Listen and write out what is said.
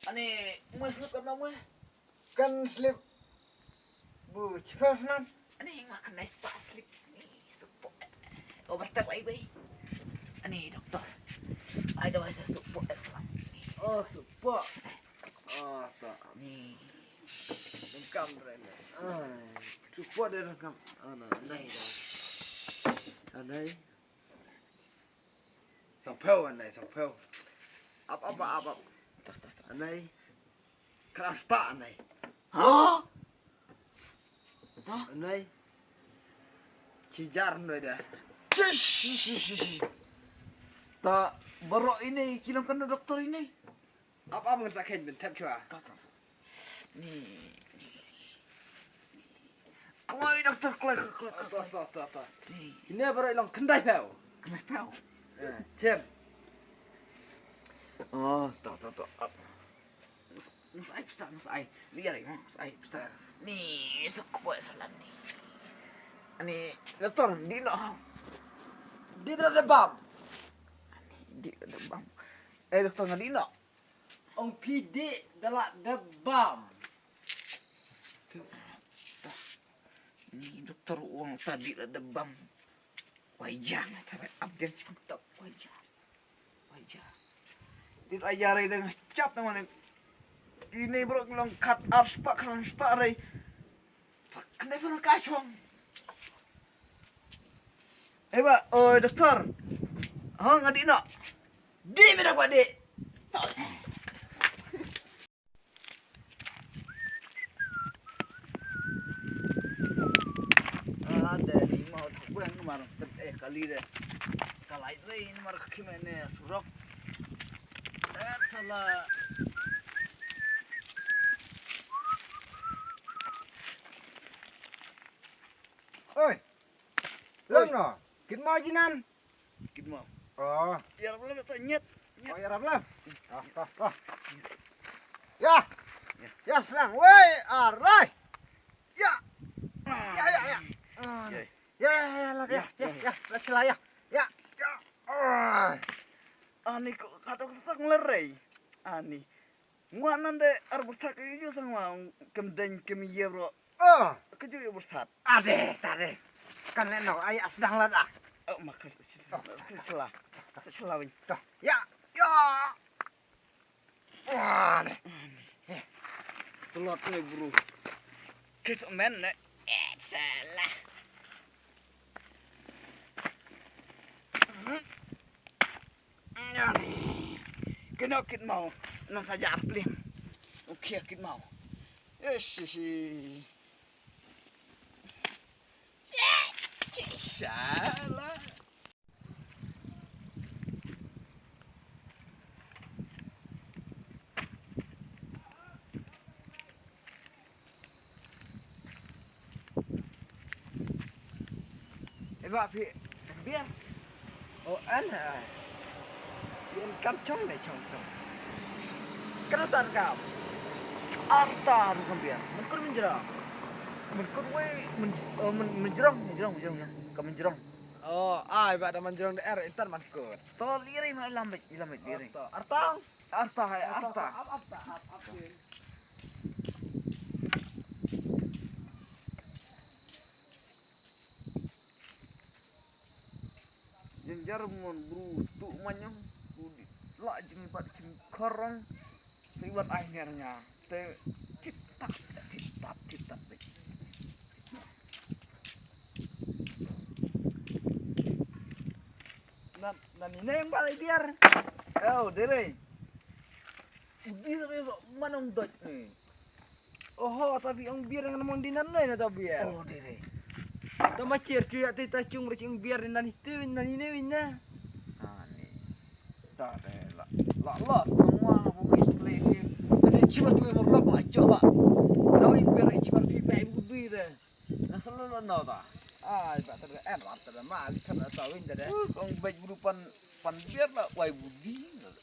Ani mui slip kan mui. Kan slip. Bu cepat nan. Ani makan nice pas slip. Ni support. Overtake lagi gue. Ani dokter. Ada masa support Islam. Oh support. Oh tak. Ni Rekam rene. Support dia rekam. Nai dah. Nai. Sampel nai sampel. Apa. Nai. Keras pak nai. Hah? Nai. Cijar nai dah. Tak berok ini kilang kena doktor ini. Apa mengen sakit ben tap cua. Ni. Kelai doktor kelai. Tak. Ni. Ini berok ilang kendai pau. Kenapa? Cem. Oh, tak. Mas ai. Lihat ni, mas ai pesta. Ni support Islam ni. Ani doktor di nak. Dia dah ada bam. Di ada bang. Doktor ngadi nak. Ong PD dalam debam. Ni doktor uang tadi ada bang. Wajah macam abdel cepat wajah. Dia ajari dengan cap teman. Ini bro bilang cut arspak rai. Kenapa nak kacau? Pak, oh doktor. Ngadi nak. Di mana kau di? Dari mau bukan kemarin. Kali deh. Kalai ini marah kimene surok. Salah. Oi. Lang no. Kin mau jinan. Kita mau. Oh. Ya belum tak nyet. Oh ya belum. Ah. Ya senang. Woi, arai. Ya. Ya. Sila ya. Ya. Ani kata ngelerai. Ani. Nguanan de arbutrak itu sama kemden kemiye bro. Oh. Keju ya bersat. Ade. Kan neno ayah sedang lada. Oh maka selah. Ya. Wah. Telot ni bro. Kita men ne. Salah. Kena kit mau. Nak saja aplim. Okey kit mau. Salah. Pak biar. Oh ana. Biar kam chong này chong. Kenapa kam? Arta bukan biar. Menkur menjerang. Menkur menjerang. Kam menjerang. Oh, ibarat menjerang daerah intan menkur. Tol iri mah lambat diri. Artang. Arta. Apa? Jenjar mon bru tu manyang la jeng bat jeng korong seibat akhirnya te kitap Dan ini yang paling biar. Dere udire manong dot ni Oh, tapi ang biar yang namun dinan lain atau biar. dere Tama cer cuya tita cung recing biar dan itu dan ini winna. ani tare la semua bukit play dan cibat tu mo blok macho la dawi biar cibat tu pai budi de nasal no ta Ibarat ada mah kita tahu ini dah. kong baik berupan pan biar lah wai budi no